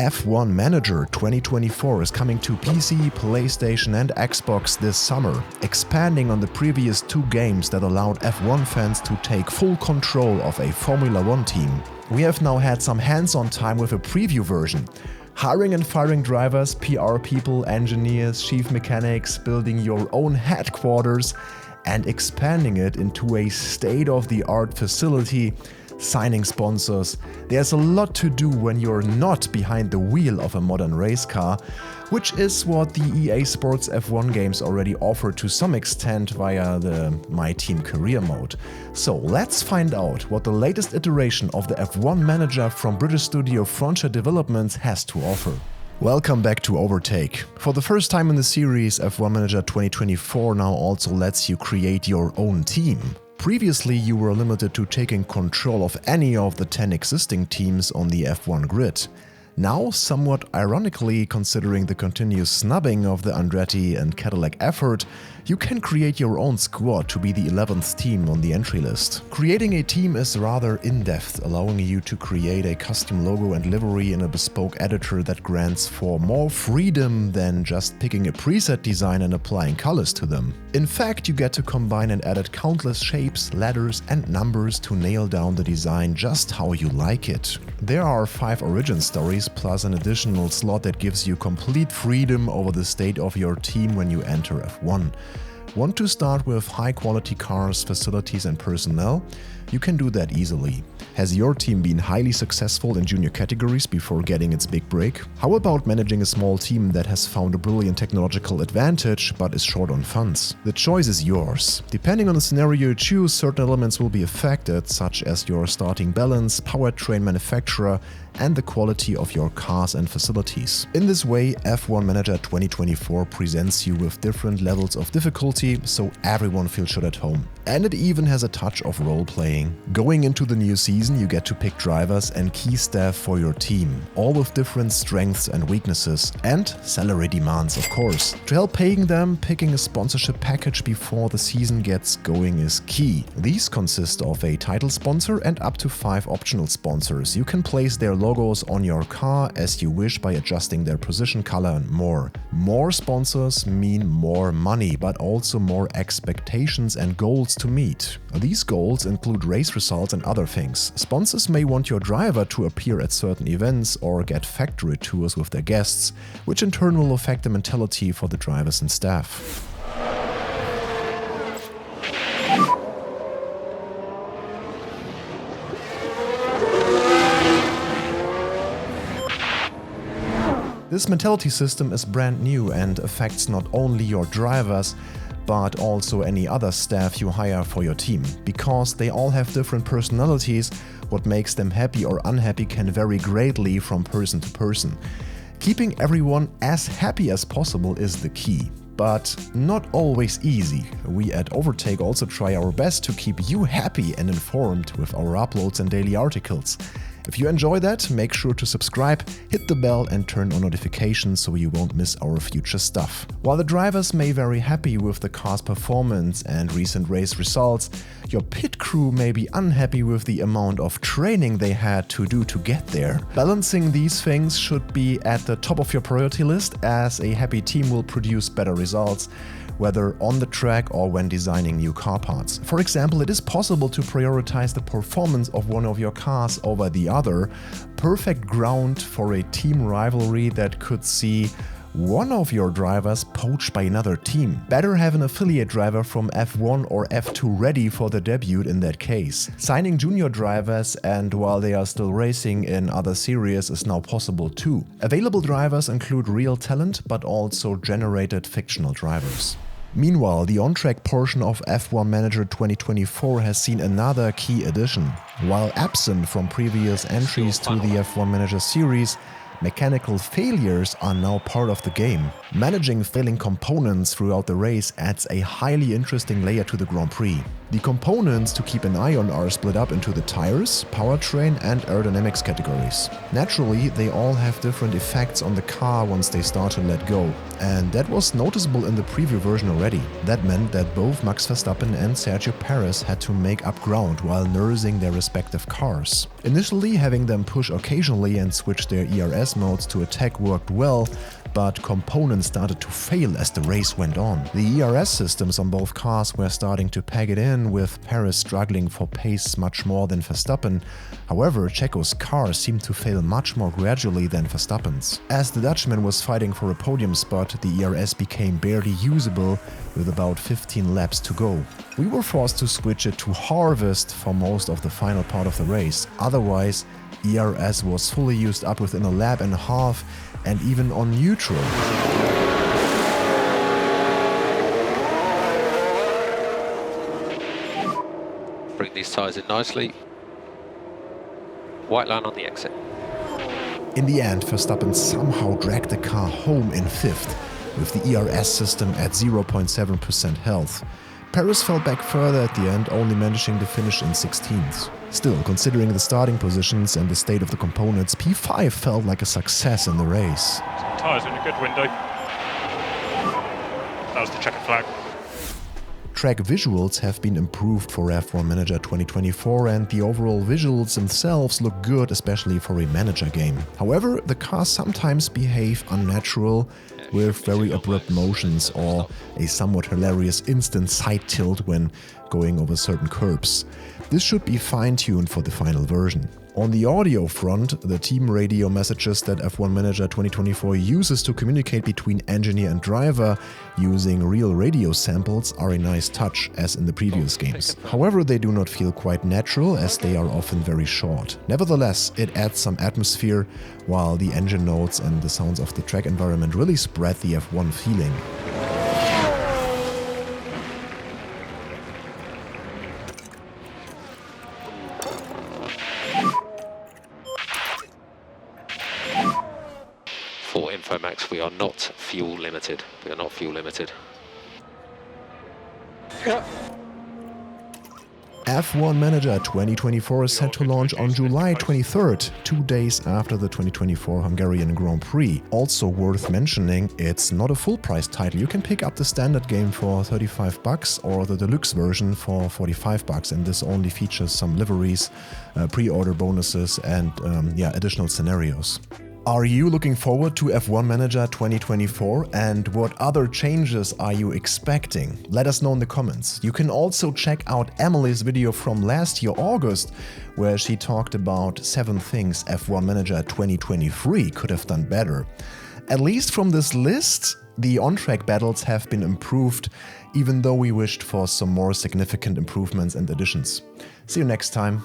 F1 Manager 2024 is coming to PC, PlayStation and Xbox this summer, expanding on the previous 2 games that allowed F1 fans to take full control of a Formula 1 team. We have now had some hands-on time with a preview version. Hiring and firing drivers, PR people, engineers, chief mechanics, building your own headquarters and expanding it into a state-of-the-art facility, signing sponsors. There's a lot to do when you're not behind the wheel of a modern race car, which is what the EA Sports F1 games already offer to some extent via the My Team Career mode. So let's find out what the latest iteration of the F1 Manager from British studio Frontier Developments has to offer. Welcome back to Overtake. For the first time in the series, F1 Manager 2024 now also lets you create your own team. Previously, you were limited to taking control of any of the 10 existing teams on the F1 grid. Now, somewhat ironically, considering the continuous snubbing of the Andretti and Cadillac effort, you can create your own squad to be the 11th team on the entry list. Creating a team is rather in-depth, allowing you to create a custom logo and livery in a bespoke editor that grants for more freedom than just picking a preset design and applying colors to them. In fact, you get to combine and edit countless shapes, letters and numbers to nail down the design just how you like it. There are 5 origin stories plus an additional slot that gives you complete freedom over the state of your team when you enter F1. Want to start with high-quality cars, facilities and personnel? You can do that easily. Has your team been highly successful in junior categories before getting its big break? How about managing a small team that has found a brilliant technological advantage but is short on funds? The choice is yours. Depending on the scenario you choose, certain elements will be affected, such as your starting balance, powertrain manufacturer, and the quality of your cars and facilities. In this way, F1 Manager 2024 presents you with different levels of difficulty, so everyone feels good at home. And it even has a touch of role-playing. Going into the new season, you get to pick drivers and key staff for your team, all with different strengths and weaknesses, and salary demands, of course. To help paying them, picking a sponsorship package before the season gets going is key. These consist of a title sponsor and up to 5 optional sponsors. You can place their logos on your car as you wish by adjusting their position color and more. More sponsors mean more money, but also more expectations and goals to meet. These goals include race results and other things. Sponsors may want your driver to appear at certain events or get factory tours with their guests, which in turn will affect the mentality for the drivers and staff. This mentality system is brand new and affects not only your drivers, but also any other staff you hire for your team. Because they all have different personalities, what makes them happy or unhappy can vary greatly from person to person. Keeping everyone as happy as possible is the key, but not always easy. We at Overtake also try our best to keep you happy and informed with our uploads and daily articles. If you enjoy that, make sure to subscribe, hit the bell and turn on notifications so you won't miss our future stuff. While the drivers may be very happy with the car's performance and recent race results, your pit crew may be unhappy with the amount of training they had to do to get there. Balancing these things should be at the top of your priority list, as a happy team will produce better results, whether on the track or when designing new car parts. For example, it is possible to prioritize the performance of one of your cars over the other, perfect ground for a team rivalry that could see one of your drivers poached by another team. Better have an affiliate driver from F1 or F2 ready for the debut in that case. Signing junior drivers and while they are still racing in other series is now possible too. Available drivers include real talent but also generated fictional drivers. Meanwhile, the Onrack portion of F1 Manager 2024 has seen another key addition. While absent from previous entries to the F1 Manager series, mechanical failures are now part of the game. Managing failing components throughout the race adds a highly interesting layer to the Grand Prix. The components to keep an eye on are split up into the tires, powertrain and aerodynamics categories. Naturally, they all have different effects on the car once they start to let go, and that was noticeable in the preview version already. That meant that both Max Verstappen and Sergio Perez had to make up ground while nursing their respective cars. Initially, having them push occasionally and switch their ERS modes to attack worked well, but components started to fail as the race went on. The ERS systems on both cars were starting to pack it in, with Perez struggling for pace much more than Verstappen. However, Checo's car seemed to fail much more gradually than Verstappen's. As the Dutchman was fighting for a podium spot, the ERS became barely usable with about 15 laps to go. We were forced to switch it to Harvest for most of the final part of the race. Otherwise, ERS was fully used up within a lap and a half, and even on neutral. Bring these tyres in nicely. White line on the exit. In the end, Verstappen somehow dragged the car home in 5th, with the ERS system at 0.7% health. Perez fell back further at the end, only managing to finish in 16th. Still, considering the starting positions and the state of the components, P5 felt like a success in the race. Tyres in a good window. That was the checkered flag. Track visuals have been improved for F1 Manager 2024, and the overall visuals themselves look good, especially for a manager game. However, the cars sometimes behave unnatural, with very abrupt motions or a somewhat hilarious instant side tilt when going over certain curbs. This should be fine-tuned for the final version. On the audio front, the team radio messages that F1 Manager 2024 uses to communicate between engineer and driver using real radio samples are a nice touch, as in the previous games. However, they do not feel quite natural, as they are often very short. Nevertheless, it adds some atmosphere, while the engine notes and the sounds of the track environment really spread the F1 feeling. For Infomax, we are not fuel limited. We are not fuel limited. Yeah. F1 Manager 2024 is set to launch on July 23rd, 2 days after the 2024 Hungarian Grand Prix. Also worth mentioning, it's not a full price title. You can pick up the standard game for $35 or the deluxe version for $45, and this only features some liveries, pre-order bonuses and additional scenarios. Are you looking forward to F1 Manager 2024, and what other changes are you expecting? Let us know in the comments. You can also check out Emily's video from last year, August, where she talked about 7 things F1 Manager 2023 could have done better. At least from this list, the on-track battles have been improved, even though we wished for some more significant improvements and additions. See you next time.